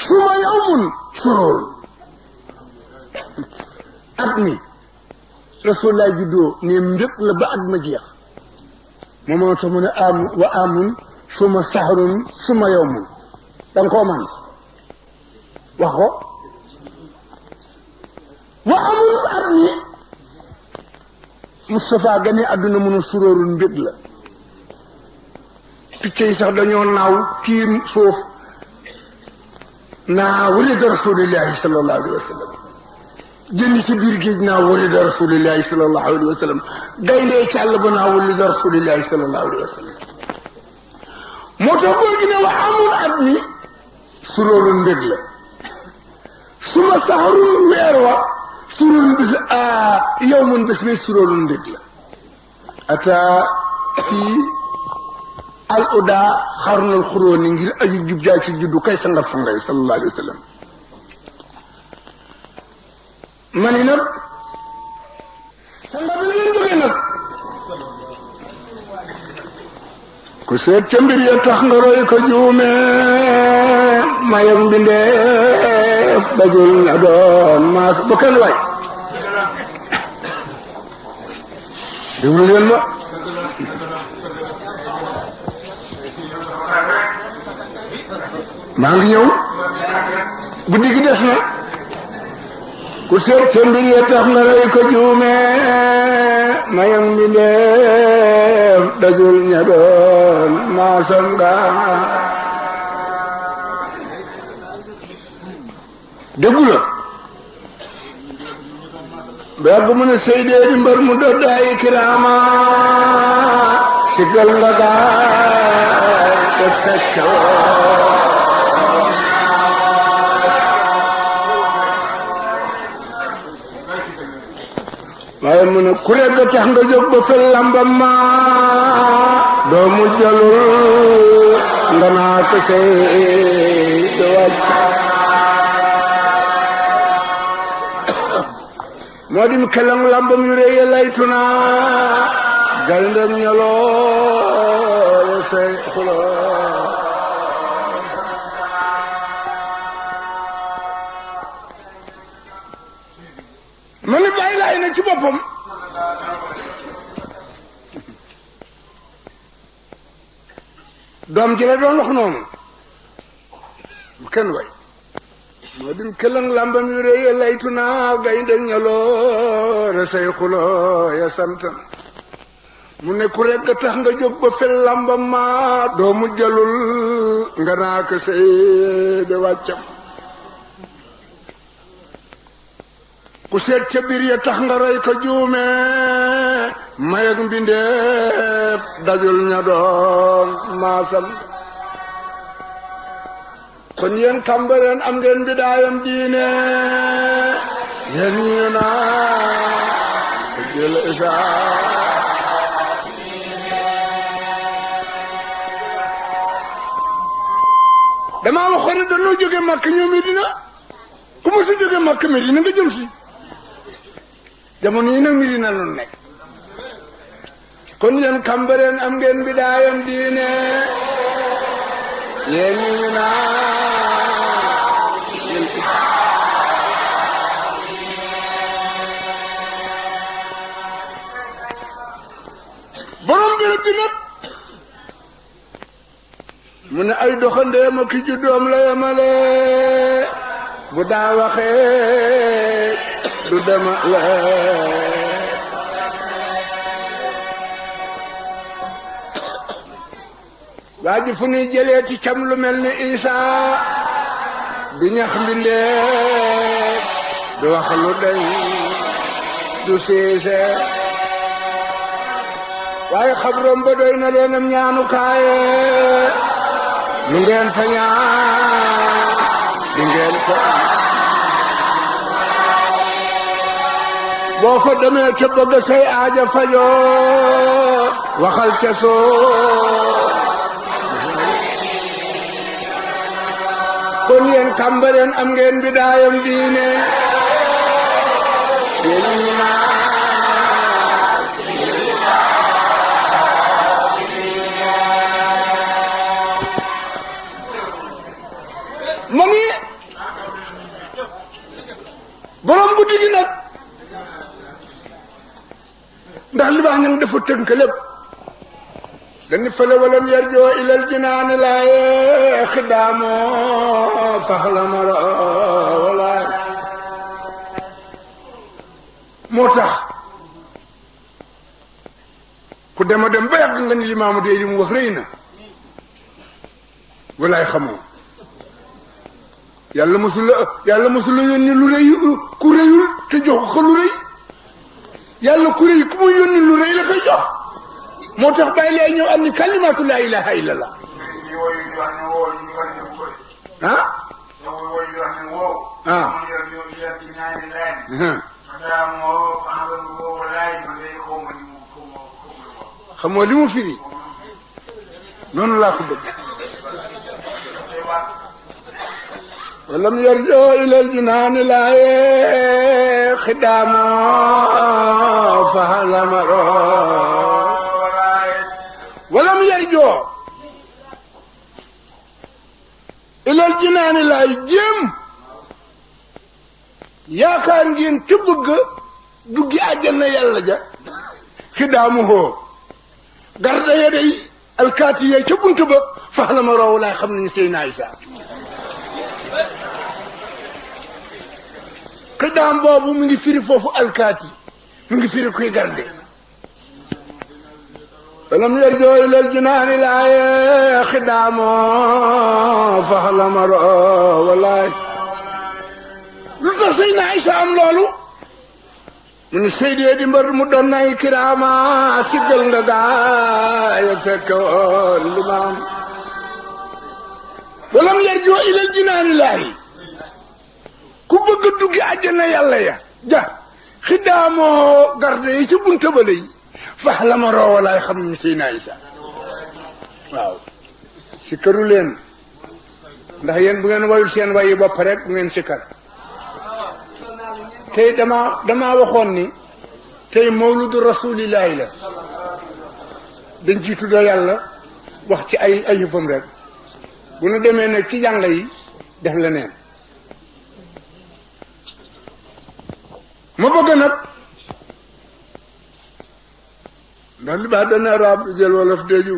suma yawmun surur at mi rasulullah juddoo ne mbépp la ba at ma jeex moo tax mu ne wa amun suma sahrun suma yawmun danga koo man wax ko wa amul at mi Moustapha gane àdduna mun a suróorul mbég la picc yi sax dañoo naaw tiim suuf naa walida rasulillahi sallallahu alayhi wa sallam jënni si biir géej naa walida rasulillahi sallallahu alayhi wa sallam gayndee càll ba naa walida rasulillahi sallallahu alayhi wa sallam moo tax boo gi ne wa amul at mi suróorul mbég la suma saxarul weer wa surul bis yow mun bés bi suróorul ndég la ata fii al uda xarnal xuróoni ngir aji jub jaay ci juddu kay sangal fa ngay sallallahu alayhi wa sallam ma ni nag sanga bi la ngeen jógee nag ku seet ca mbir ya tax nga roy ko juume mayam bindeef dajul na doon maas ba kenn waay déglu leen ma maa ngi ñëw guddi gi des na ku seet ca mbir ya tax nga roy ko juume mayam bindeef dajul ña doon maasam nga déggu la ba yàgg mu ne seydee di mbar mu doddaay kiraama sigal nga gaay te feccoo waaye mu ne ku regg tax nga jóg ba fel lambam ma doomu jalul nga naa ko sey de wàcc moo dim kelang lambam yu rëy laytu naa gayndem ñaloo sey xuloo ma ni bàyyi laay na ci boppam doom ji la doon wax noonu bu kenn way moo dim këlang lambam yu rëy laytu naa gaynde ñaloo re say xuloo ya santam mu ne ku rekk tax nga jóg ba fel lambam ma doomu jalul nga naa ko say de wàccam ku seet ca biir ya tax nga roy ko juume mayak mbindeef dajul ña doon maasam kon yéen Cambérène am ngeen bidaayam diine yéen ñu naa sa jël isa damaa waxoon ne dañoo jóge Makka ñëw Medina ku mu si jóge Makka Medina nga jëm si jamono yi nag Medina noonu nekk kon yéen Cambérène am ngeen bidaayam diine yéen ñu naa borom béréb bi nag mu ne ay doxandeem ak ki juddoom la yemale bu daa waxee du demale waa ji fu ñuy jëlee ci cam lu mel ni Isa du ñax mbindee du wax lu day du siise waaye xabroom ba doy na leenam ñaanu kaaye lu ngeen fa ñaan di ngeen ko am boo fa demee ca bëgg say aaja fajoo waxal ca soo kon yéen Cambérène am ngeen bidaayam diine yéen ma ni borom guddi gi nag ndax li baax ñang dafa tënk lépp dañu fële walam yarjoo ilal jinaani laaye xidaamoo faxlamara walaay moo tax ku dema dem ba yàgg nga ni limaamu dee li mu wax rëy na walaay xamoo yàlla mosula yónni lu rëy ku rëyul te jox ko lu rëy yàlla ku rëy ku muy yónni lu rëy la koy jox moo tax bàyyi lay ñëw am ni kalimatu laa ilaha illallah ah xamoo li mu firi noonu laa ko bëgg walam yarjoo ilal jinaani laaye xidaama fahalamaro walam yarjoo ilal jinaani laay jéem yaakaar ngeen te bëgg duggi àjjana yàlla ja xidaamu hoo garda ya day alkaati yee ca bunt ba fahalamaro laay xam nañu sey naay saa xidaam boobu mu ngi firi foofu alkaati mu ngi firi kuy garde walam yarjoo ilal jinaani laaye xidaamoo faxlamaro walaay lu tax sëy na Aysa am loolu mu ni seydee di mbër mu doon nay kiraama siggal nga gaaya fekke woon limaam walam yarjoo ilal jinaani laaye ku bëgg a duggi àjjana yàlla ya ja xidaamoo garde yi ci bunta ba lay fax la ma roowalaay xam ñu sëy naa Isa waaw sikkaru leen ndax yéen bu ngeen wayul seen wayi bopp rek bu ngeen sikkar tey dama waxoon ni tey mawludu rasulillahi la dañ ci tudda yàlla wax ci ay yëfam rek bu nu demee nag ci jàng yi def leneen ma bëgg nag ndax li baax dana arab di jël wolof deju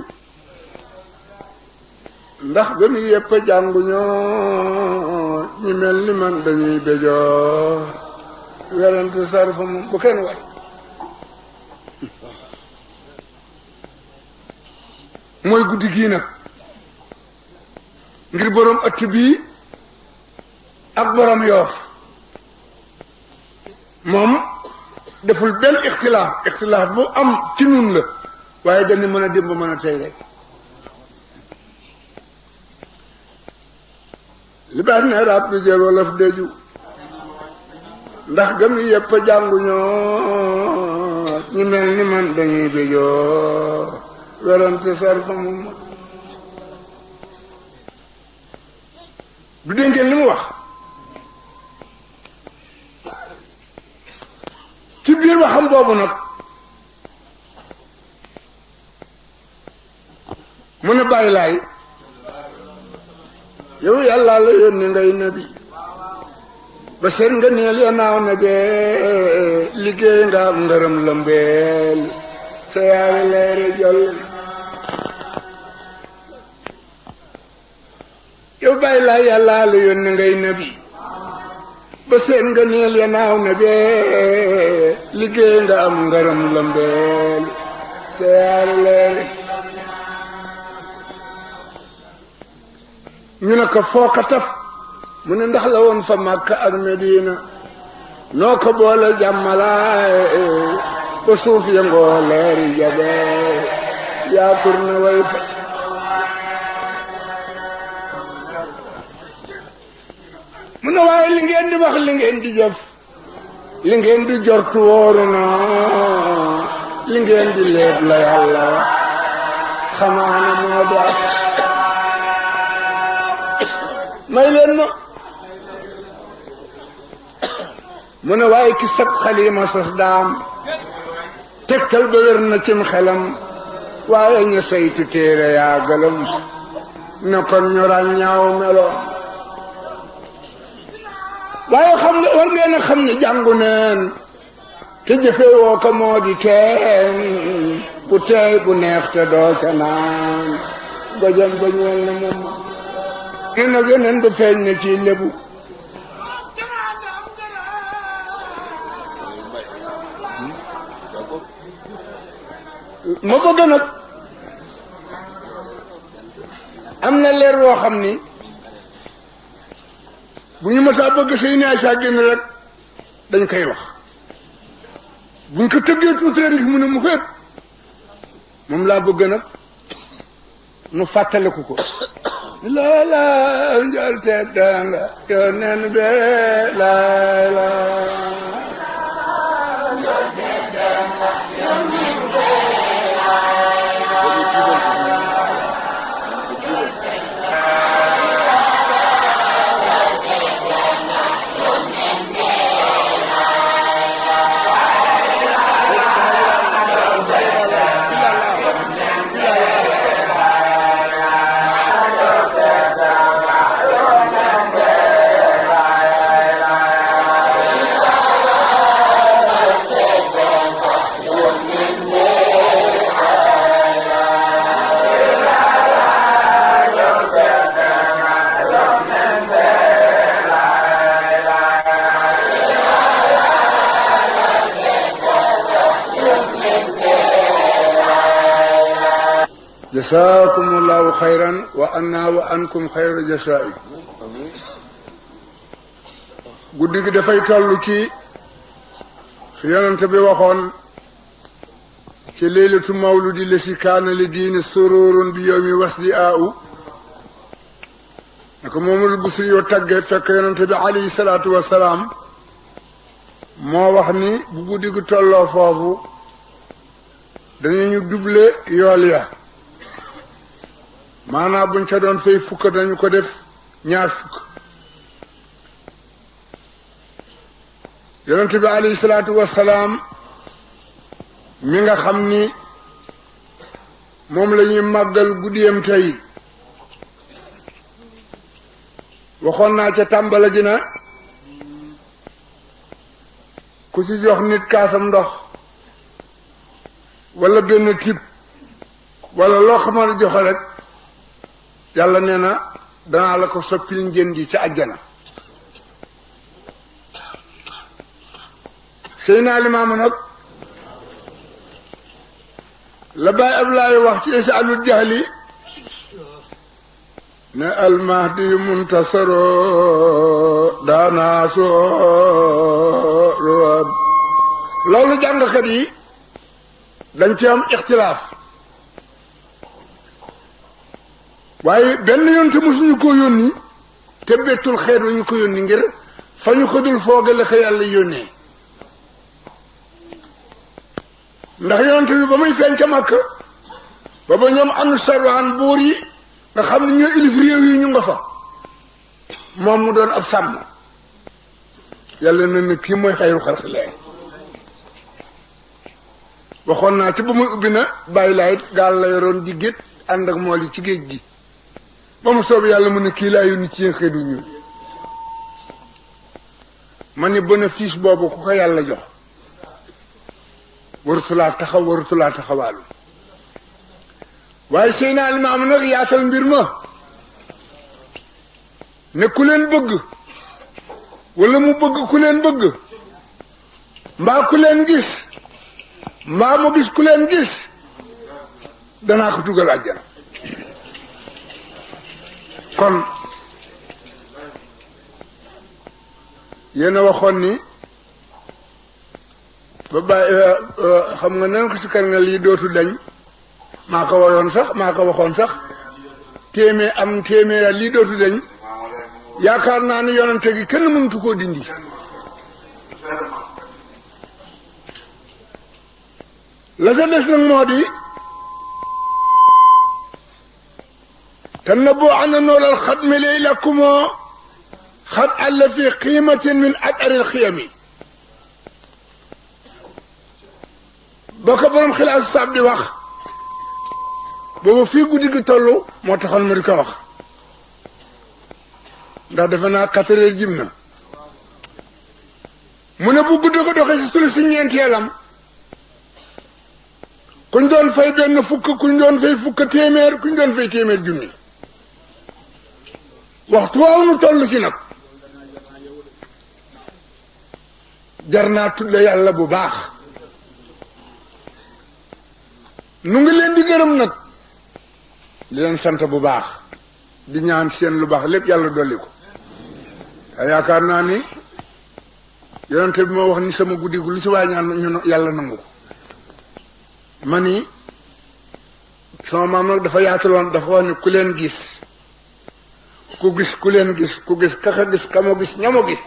ndax gën yëpp jànguñoo ñi mel ni man dañuy béjoo werante sarfa moom bu kenn way mooy guddi gii nag ngir borom ëtt bii ak borom yoof moom deful benn ixtilaaf bu am ci nun la waaye dañu mën a démb mën a tey rek li baax ne rab di jël wolof deju ndax gëm yëpp jànguñoo ñu mel ni man dañuy béjoo werante sarfa moom du dégg ngeen li mu wax ci biir waxam boobu nag mu ne bàyyi laay yow yàlla la yónni ngay nabi ba seen nga neel ya naaw na bee liggéey nga am ngërëm lëmbeel sa yaari leere jol yow bàyyi laay yàlla la yónni ngay nabi ba seen nga neel ya naaw na bee liggéey nga am ngërëm lëmbeel sa yaari leere ñu ne ko foo ko taf mu ne ndax la woon fa Makka ak Medina noo ko boole jàmmalaay ba suuf yëngoo leeri jabe yaa turne way fas mu ne waaye li ngeen di wax li ngeen di jëf li ngeen di jortu wóoru na li ngeen di leeb la yàlla xamaana moo daal may leen ma mu ne waaye ki sab xalima sos daam tegtal ba wér na cim xelam waaye ñu saytu téere yaa gëlëm ne kon ñu ràññaaw meloon waaye xam nga war ngeen a xam ne jàngu neen te jëfewoo ko moo di teen bu teey bu neex te doo ca naan gojam ba ñeel na moom ne nag yeneen ba feeñ na ci lébu ma bëgg nag am na leer woo xam ni bu ñu mësaa bëgg say naay saa génn rek dañ koy wax buñ ko tëggee tuuti rek mu ne mu fépp moom laa bëgg nag nu fàttaliku ko loola njol te danga yoo nen be la jasaakumullahu xayran wa anna wa ankum xayra jasaa'i guddi gi dafay toll ci su yonent bi waxoon ci leylatu mawludi la si kaana li diini sururun bi yowmi wasdi aa'u naka Muhammadul Busiri yoo tagge fekk yonent bi alayhi salaatu wassalaam moo wax ni bu guddi gi tolloo foofu dañu double yool ya maanaam buñ ca doon fay fukk dañu ko def ñaar fukk yonent bi alayhi salaatu wassalaam mi nga xam ni moom la ñuy màggal guddiyam tey waxoon naa ca tàmbala ji na ku ci jox nit kaasam ndox wala benn tib wala loo xamal joxe rek yàlla nee na danaa la ko soppil njën ji ca àjjana Seydina Limaamu nag la Baay Ablaay wax ci Isaalul Jahli ne almahdi muntasaro daanaa soo loolu jàngkat yi dañ ci am ixtilaaf waaye benn yoon te mosuñu ko yónni te bettul xeet wa ñu ko yónni ngir fa ñu ko dul foogale ko yàlla yónnee ndax yonent bi ba muy feeñ ca Makka booba ñoom anu sarwaan buur yi nga xam ne ñoo ilif réew yi ñu nga fa moom mu doon ab sàmm yàlla na ne kii mooy xayru xalqillaah waxoon naa ci ba muy ubbi na bàyyi laayit gaal la yoroon di gétt ànd ak mool yi ci géej gi ba mu soob yàlla mu ne kii laa yónni ci yéen xeetu ñun ma ne bénéfice boobu ku ko yàlla jox warutulaa taxaw warutulaa taxawaalu waaye Seydina Limaamu nag yaatal mbir ma ne ku leen bëgg wala mu bëgg ku leen bëgg mbaa ku leen gis mbaa mu gis ku leen gis danaa ko dugal àjjana kon yéen a waxoon ni ba bàyyi xam nga nan ko si kar nga lii dootu dañ maa ko wayoon sax maa ko waxoon sax téeméer lii dootu dañ yaakaar naa ni yonente gi kenn mënatu koo dindi la sa des nag moo di tanabbu ana noolal xatmi laylakumoo xat àlla fi qiimatin min adaril xiyami boo ko borom xilaasu saab di wax boobu fii guddi gi toll moo taxoon ma di ko wax ndax defe naa 4 heures jim na mu ne bu guddi ko doxee si sulu si ñeenteelam kuñ doon fay benn fukk kuñ doon fay fukk téeméer kuñ doon fay téeméer junni waxtu waaw nu toll si nag jar naa tudde yàlla bu baax nu ngi leen di gërëm nag di leen sant bu baax di ñaan seen lu baax lépp yàlla dolli ko te yaakaar naa ni yonente bi moo wax ni sama guddi gu lu si waa ñaan ñu yàlla nangu ko ma ni sama maam nag dafa yaataloon dafa wax ni ku leen gis ku leen gis ku gis kaka gis kamo gis ñamo gis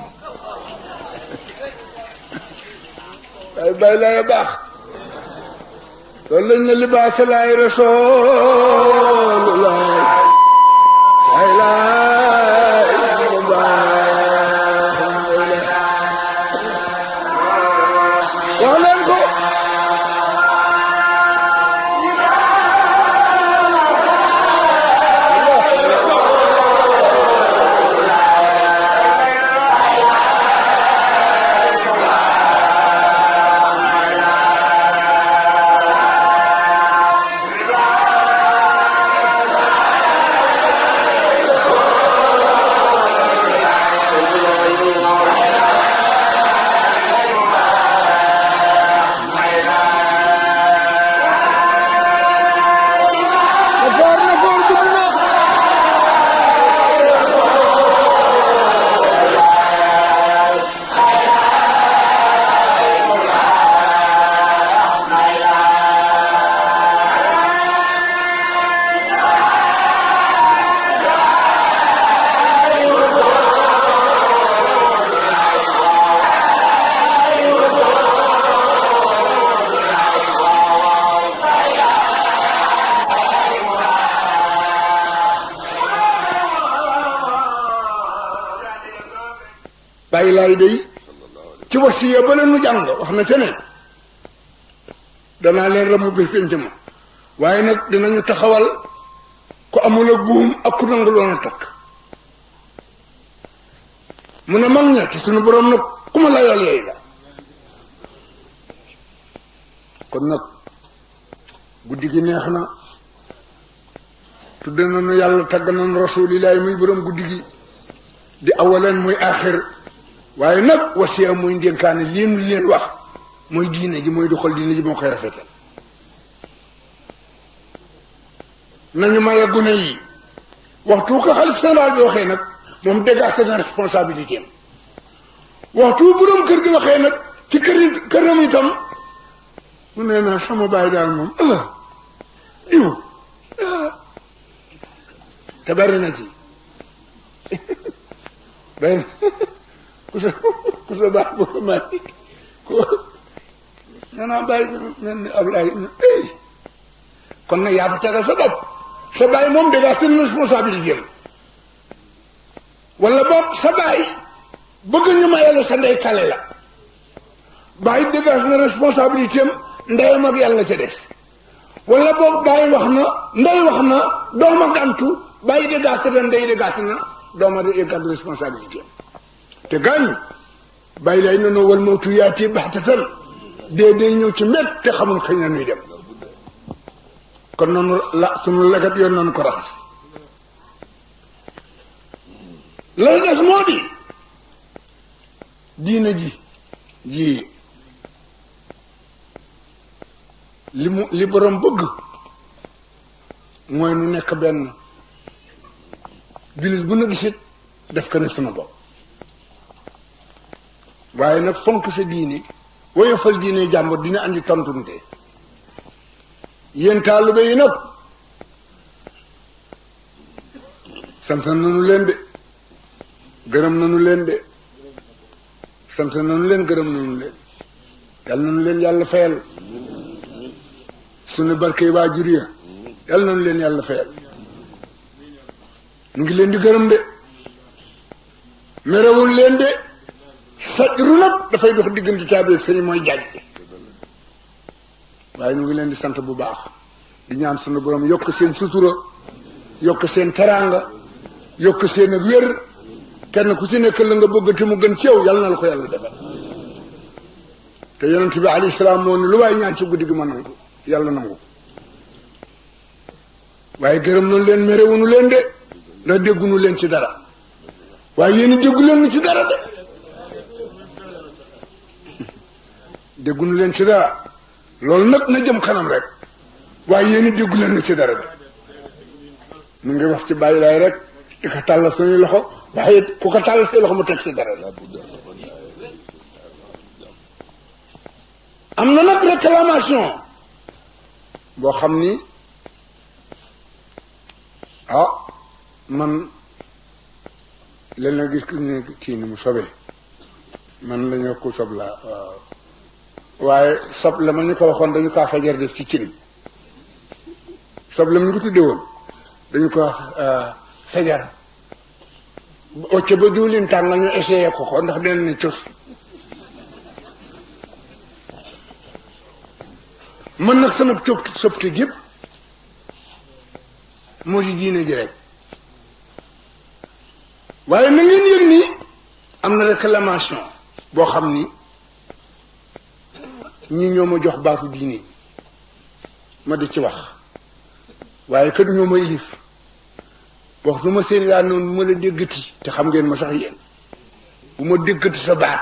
waaye bàyyi laay baax loolu lañ ne libaasa laay rasoolullah laay laay wax leen ko bàyyi laay day ci wasiya ba leen nu jàng wax na ca ne danaa leen ramu bi penc ma waaye nag dinañu taxawal ku amul a buum ak ku nangu loon a takk mu ne mag ña ci sunu borom nag ku ma layool yooyu la kon nag guddi gi neex na tudde nañu yàlla tagg nañu rasulillahi muy borom guddi gi di awalan muy axir waaye nag wasiya muy ndénkaane lii nu leen wax mooy diine ji mooy doxal diine ji moo koy rafetal nañu maye gune yi waxtu ko xalif général bi waxee nag moom dégagé na responsabilité am waxtu borom kër gi waxee nag ci këram itam mu nee naa sama baay daal moom diw te bari na ci bari ku sa baax bu ko may ko nee naa bàyyi mel ni Ablaye kon nag yaa fa tegal sa bopp sa bàyyi moom dégg nga seen responsabilité am wala bopp sa bàyyi bëgg ñu mayelu sa ndey kale la bàyyi dégg na responsabilité am ndeyam ak yàlla ca des wala boog bàyyi wax na ndey wax na doom a gàntu bàyyi dégg na ndey dégg na doom a gàntu responsabilité am te gaañ bàyyi lay noonu wal mawtu yaati baxtatan dee day ñëw ci mbét te xamul xëy na nuy dem kon noonu la sunu legat yoon noonu ko raxas la des moo di diina ji li borom bëgg mooy nu nekk benn jullit bu na gisit def ko ne sunu bopp waaye nag fonk sa diine woyofal diine jàmbur dina andi tontunte yéen taalibe yi nag sant nañu leen de gërëm nañu leen de sant nañu leen gërëm nañu leen yal nañu leen yàlla fayal sunu barke waajur ya yal nañu leen yàlla fayal ñu ngi leen di gërëm de merewul leen de sajru nag dafay dox diggante caabi sëñ mooy jaaj waaye ñu ngi leen di sant bu baax di ñaan sunu borom yokk seen sutura yokk seen teraanga yokk seen ak wér kenn ku ci nekk la nga bëgg te mu gën ci yow yàlla na la ko yàlla defal te yonent bi alayhi salaam moo ne lu waay ñaan ci guddi gi ma nangu yàlla nangu waaye gërëm nañu leen merewuñu leen de ndax dégguñu leen ci dara waaye yéen déggu leen ci dara de dégguñu leen ci dara loolu nag na jëm kanam rek waaye yéen déggu leen ci dara de mu ngi wax ci bàyyi laay rek di ko tàllal suñuy loxo waaye ku ko tàllal say loxo mu teg ci dara de am na nag réclamation boo xam ni man leen na gis ku ne kii ni mu sobee man la ñu ko sob la waaw waaye sob la ma ñu ko waxoon dañu kaa fajar def ci cin sob la ma ñu ko tuddee woon dañu ko wax fajar occ ba diwlin tàng nga ñu essayé ko ndax dina ne cos man nag sama sopte gépp moo di diine ji rek waaye na ngeen yëg ni am na réclamation boo xam ni ñi ñoo ma jox baatu diine ji ma di ci wax waaye kat ñoo ma ilif wax lu ma seen yaa noonu bu ma la déggati te xam ngeen ma sax yéen bu ma déggati sa baat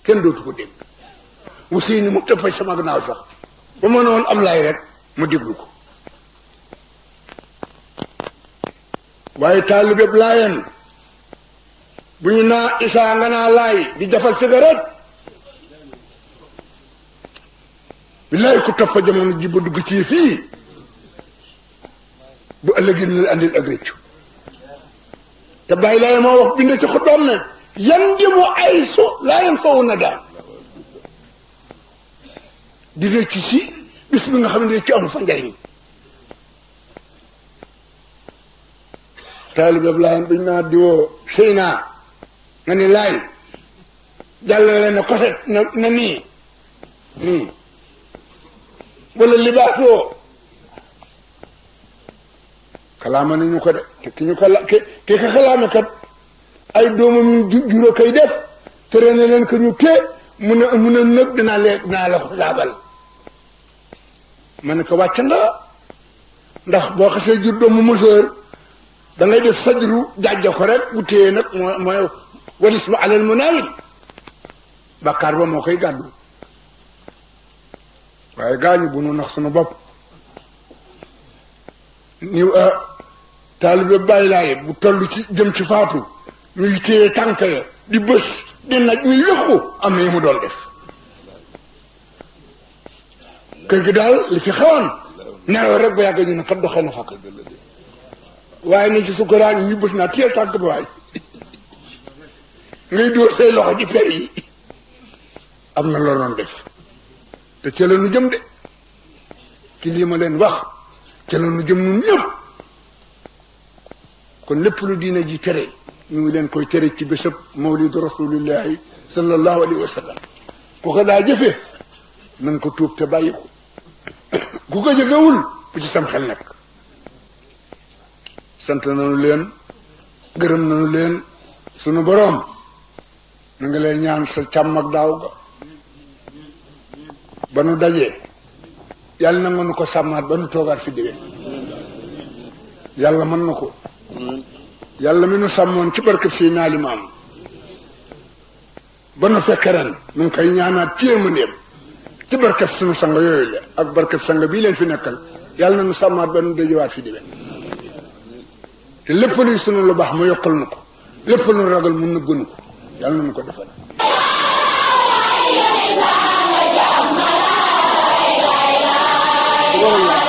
kenn dootu ko dégg wu seeni mu tëppay sama gannaaw sax ba ma noonu am laay rek ma déglu ko waaye taalibe laayen bu ñu naa isaa nga naa laay di jafal cigarette billaay ku toppa jamono ji ba dugg ci fii bu ëllëgee na la andil ak réccu te bàyyi laay moo wax bind ci xutbaam ne yan di mu ay su laayen fawu na daal di réccu si bis bi nga xam ne réccu amu fa njariñ taalibe laayen dañ naa diwoo sëy naa nga ni laay jàllale na koset na nii wala libaasoo kalaama nañu ko de te ki ñu ko ki ka kalaame kat ay doomam ñu jura koy def tere na leen ko ñu tee mun a nëg dinaa la ko laabal ma ne ko wàcc nga ndax boo xasee jur doomu mësër da ngay def sajru jàjja ko rek bu téye nag mooy walis ma alal munaawil bàkkaar ba moo koy gàddu waaye gaañu bu nu nax sunu bopp ni taalibe bàyyi laaye bu toll ci jëm ci faatu ñuy téye tànk ya di bës di naj ñuy yëqu am na yi mu doon def kër gi daal li fi xewoon nelaw rek ba yàgg ñu ne kat doxee na fakk waaye ne ci sukkuraan ñu bës naa téye tànk ba waay ngay dóor say loxo ci per yi am na loo doon def te ca la nu jëm de ci lii ma leen wax ca la nu jëm nun ñëpp kon lépp lu diina ji tere ñu ngi leen koy tere ci bésëb mawlidu rasulillahi sallallahu alayhi wa sallam ku ko daa jëfe na nga ko tuub te bàyyi ko ku ko jëfewul bu ci sam xel nekk sant nañu leen gërëm nañu leen sunu boroom na nga lay ñaan sa càmm ak daaw ga ba nu dajee yàlla na nga nu ko sàmmaat ba nu toogaat fi déwén yàlla mën na ko yàlla mi nu sàmmoon ci barkeb Seydina Limaam ba nu fekk ren nu ngi koy ñaanaat ci yërmandeem ci barkeb sunu sang yooyu la ak barkeb sang bii leen fi nekkal yàlla na nu sàmmaat ba nu dajewaat fi déwén te lépp luy sunu lu baax mu yokkal nu ko lépp lu ragal mun na gënu ko yàlla na nu ko defal Wallah